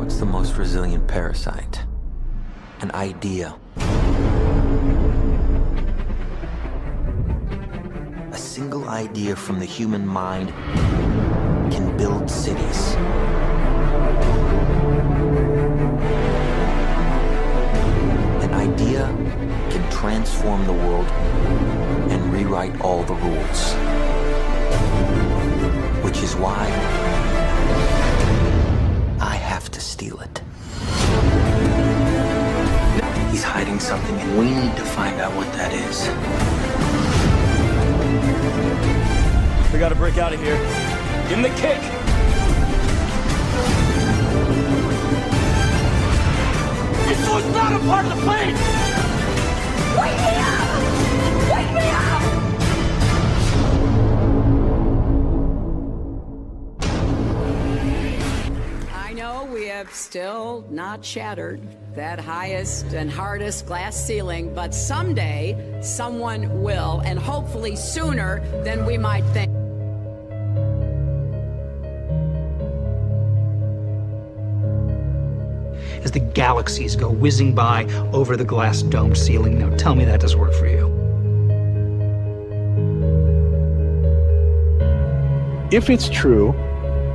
What's the most resilient parasite? An idea. A single idea from the human mind can build cities. An idea can transform the world and rewrite all the rules. Which is why I have to steal it. He's hiding something and we need to find out what that is. We gotta break out of here. Give him the kick! This was not a part of the plan! Wake me up! Wake me up! I know we have still not shattered that highest and hardest glass ceiling, but someday someone will, and hopefully sooner than we might think. As the galaxies go whizzing by over the glass domed ceiling. Now tell me that doesn't work for you. If it's true,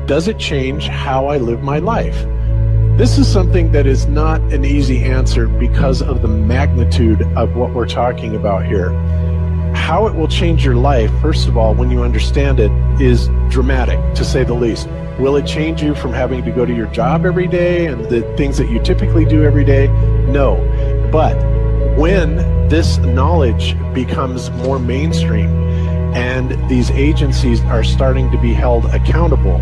does it change how I live my life? This is something that is not an easy answer because of the magnitude of what we're talking about here. How it will change your life, first of all, when you understand it, is dramatic, to say the least. Will it change you from having to go to your job every day and the things that you typically do every day? No. But when this knowledge becomes more mainstream and these agencies are starting to be held accountable,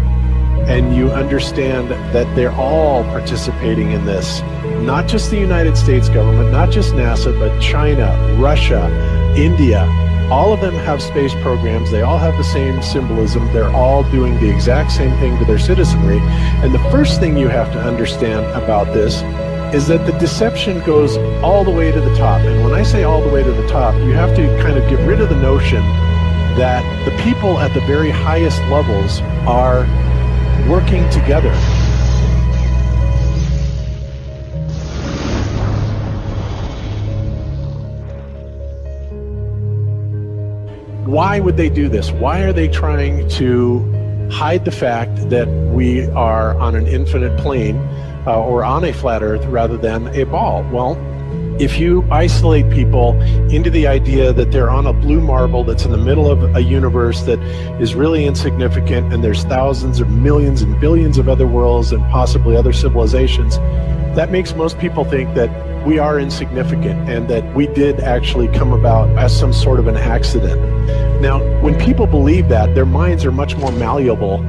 and you understand that they're all participating in this, not just the United States government, not just NASA, but China, Russia, India, all of them have space programs. They all have the same symbolism. They're all doing the exact same thing to their citizenry. And the first thing you have to understand about this is that the deception goes all the way to the top. And when I say all the way to the top, you have to kind of get rid of the notion that the people at the very highest levels are working together. Why would they do this? Why are they trying to hide the fact that we are on an infinite plane or on a flat earth rather than a ball? Well, if you isolate people into the idea that they're on a blue marble that's in the middle of a universe that is really insignificant, and there's thousands or millions and billions of other worlds and possibly other civilizations, that makes most people think that we are insignificant and that we did actually come about as some sort of an accident. Now, when people believe that, their minds are much more malleable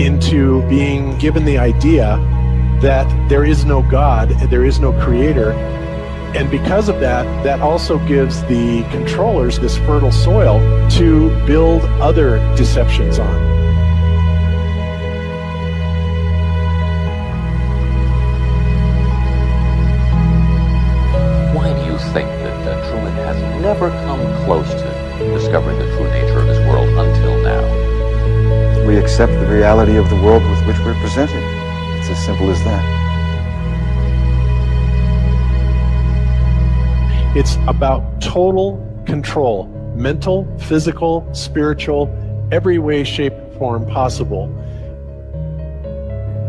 into being given the idea that there is no God, there is no creator. And because of that, that also gives the controllers this fertile soil to build other deceptions on. Why do you think that Truman has never come close to discovering the true nature of his world until now? We accept the reality of the world with which we're presented. It's as simple as that. It's about total control, mental, physical, spiritual, every way, shape, form possible.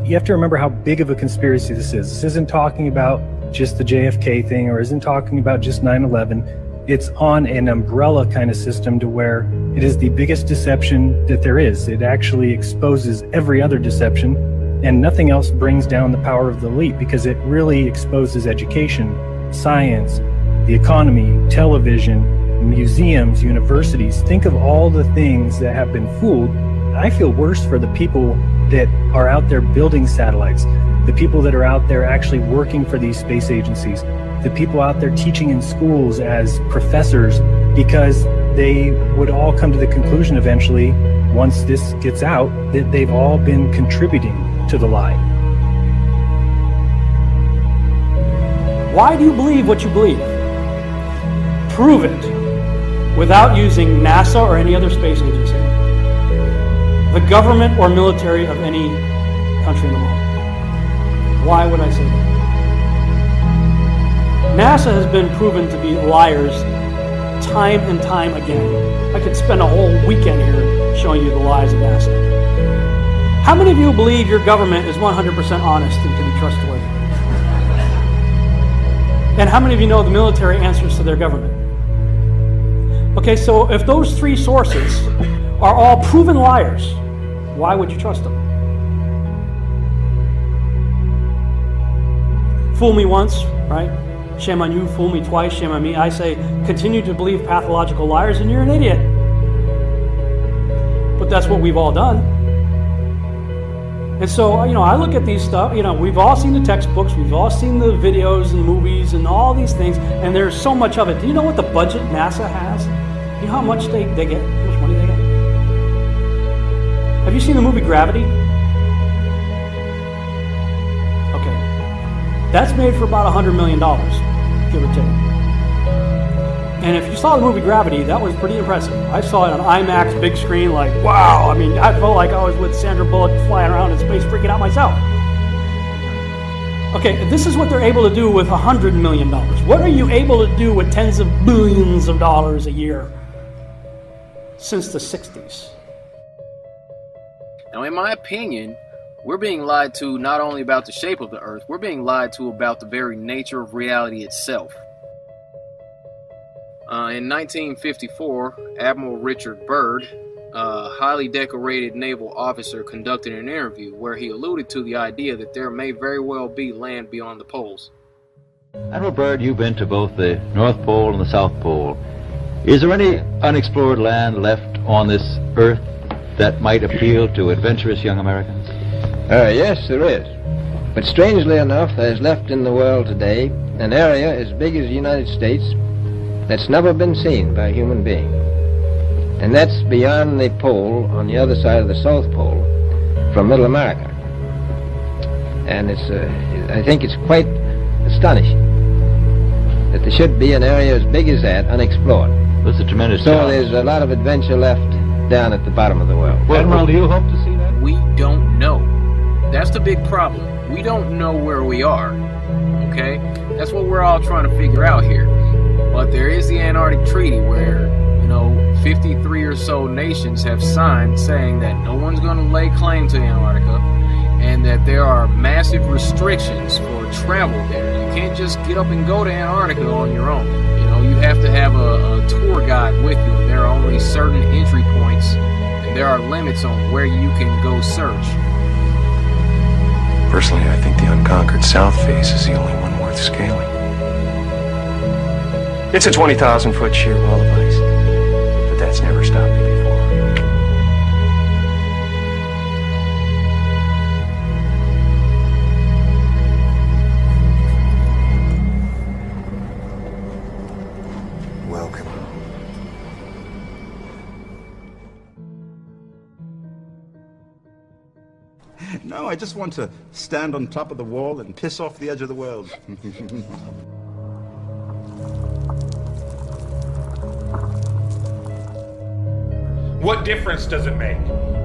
You have to remember how big of a conspiracy this is. This isn't talking about just the JFK thing or isn't talking about just 9/11. It's on an umbrella kind of system to where it is the biggest deception that there is. It actually exposes every other deception, and nothing else brings down the power of the elite because it really exposes education, science, the economy, television, museums, universities. Think of all the things that have been fooled. I feel worse for the people that are out there building satellites, the people that are out there actually working for these space agencies, the people out there teaching in schools as professors, because they would all come to the conclusion eventually, once this gets out, that they've all been contributing to the lie. Why do you believe what you believe? Prove it without using NASA or any other space agency, the government or military of any country in the world. Why would I say that? NASA has been proven to be liars time and time again. I could spend a whole weekend here showing you the lies of NASA. How many of you believe your government is 100% honest and can be trustworthy? And how many of you know the military answers to their government? Okay, so if those three sources are all proven liars, why would you trust them? Fool me once, right? Shame on you. Fool me twice, shame on me. I say, continue to believe pathological liars and you're an idiot. But that's what we've all done. And so, I look at these stuff, we've all seen the textbooks, we've all seen the videos and movies and all these things, and there's so much of it. Do you know what the budget NASA has? You know how much they get? How much money they get? Have you seen the movie Gravity? Okay. That's made for about $100 million, give or take. And if you saw the movie Gravity, that was pretty impressive. I saw it on IMAX, big screen, like, wow. I mean, I felt like I was with Sandra Bullock flying around in space, freaking out myself. Okay, this is what they're able to do with $100 million. What are you able to do with tens of billions of dollars a year since the 60s? Now, in my opinion, we're being lied to not only about the shape of the earth, we're being lied to about the very nature of reality itself. In 1954, Admiral Richard Byrd, a highly decorated naval officer, conducted an interview where he alluded to the idea that there may very well be land beyond the poles. Admiral Byrd, you've been to both the North Pole and the South Pole. Is there any unexplored land left on this earth that might appeal to adventurous young Americans? Yes, there is. But strangely enough, there's left in the world today an area as big as the United States that's never been seen by a human being. And that's beyond the pole, on the other side of the South Pole, from Middle America. And I think it's quite astonishing that there should be an area as big as that unexplored. That's a tremendous So challenge. there's a lot of adventure left down at the bottom of the world. Well, Admiral, do you hope to see that? We don't know. That's the big problem. We don't know where we are. Okay? That's what we're all trying to figure out here. But there is the Antarctic Treaty where, 53 or so nations have signed saying that no one's going to lay claim to Antarctica and that there are massive restrictions for travel there. You can't just get up and go to Antarctica on your own. You have to have a tour guide with you, and there are only certain entry points, and there are limits on where you can go search. Personally, I think the unconquered South face is the only one worth scaling. It's a 20,000-foot sheer wall of ice, but that's never stopped me before. Welcome. No, I just want to stand on top of the wall and piss off the edge of the world. What difference does it make?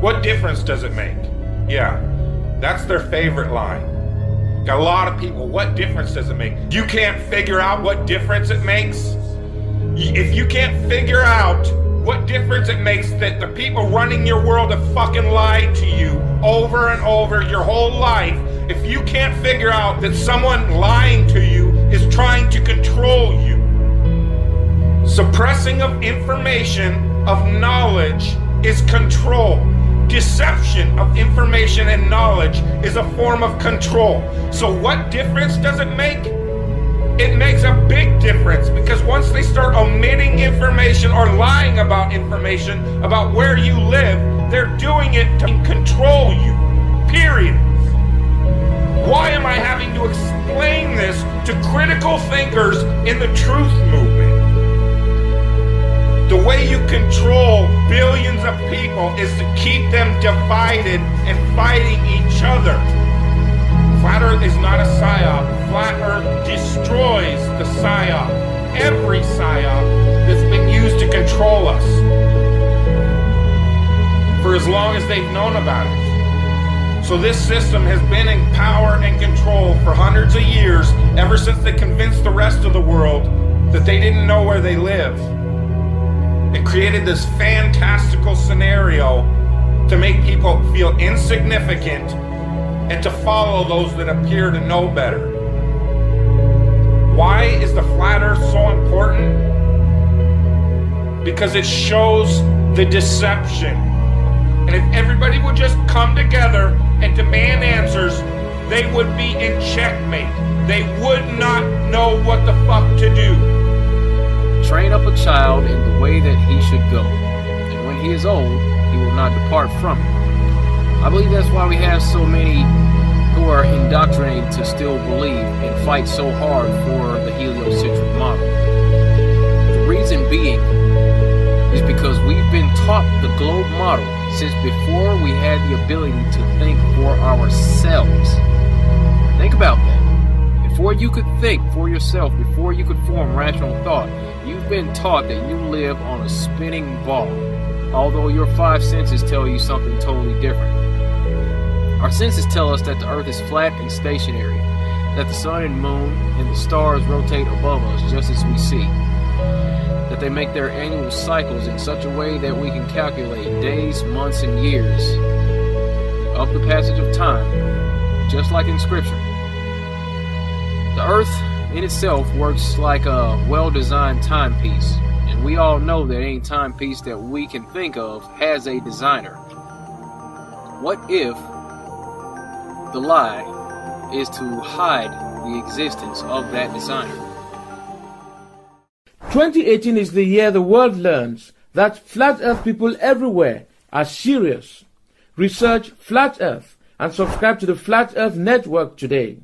What difference does it make? Yeah, that's their favorite line. Got a lot of people, what difference does it make? You can't figure out what difference it makes? If you can't figure out what difference it makes that the people running your world have fucking lied to you over and over your whole life, if you can't figure out that someone lying to you is trying to control you, suppressing of information, of knowledge, is control. Deception of information and knowledge is a form of control. So what difference does it make? It makes a big difference, because once they start omitting information or lying about information about where you live, they're doing it to control you, period. Why am I having to explain this to critical thinkers in the truth movement? The way you control billions of people is to keep them divided and fighting each other. Flat Earth is not a psyop. Flat Earth destroys the psyop. Every psyop that's been used to control us for as long as they've known about it. So this system has been in power and control for hundreds of years, ever since they convinced the rest of the world that they didn't know where they live. It created this fantastical scenario to make people feel insignificant and to follow those that appear to know better. Why is the flat earth so important? Because it shows the deception. And if everybody would just come together and demand answers, they would be in checkmate. They would not know what the fuck to do. Train up a child in the way that he should go, and when he is old, he will not depart from it. I believe that's why we have so many who are indoctrinated to still believe and fight so hard for the heliocentric model. The reason being is because we've been taught the globe model since before we had the ability to think for ourselves. Think about that. Before you could think for yourself, before you could form rational thought, you've been taught that you live on a spinning ball, although your five senses tell you something totally different. Our senses tell us that the earth is flat and stationary, that the sun and moon and the stars rotate above us just as we see, that they make their annual cycles in such a way that we can calculate days, months, and years of the passage of time, just like in Scripture. The earth in itself works like a well-designed timepiece, and we all know that any timepiece that we can think of has a designer. What if the lie is to hide the existence of that designer? 2018 is the year the world learns that flat earth people everywhere are serious. Research Flat Earth and subscribe to the Flat Earth Network today.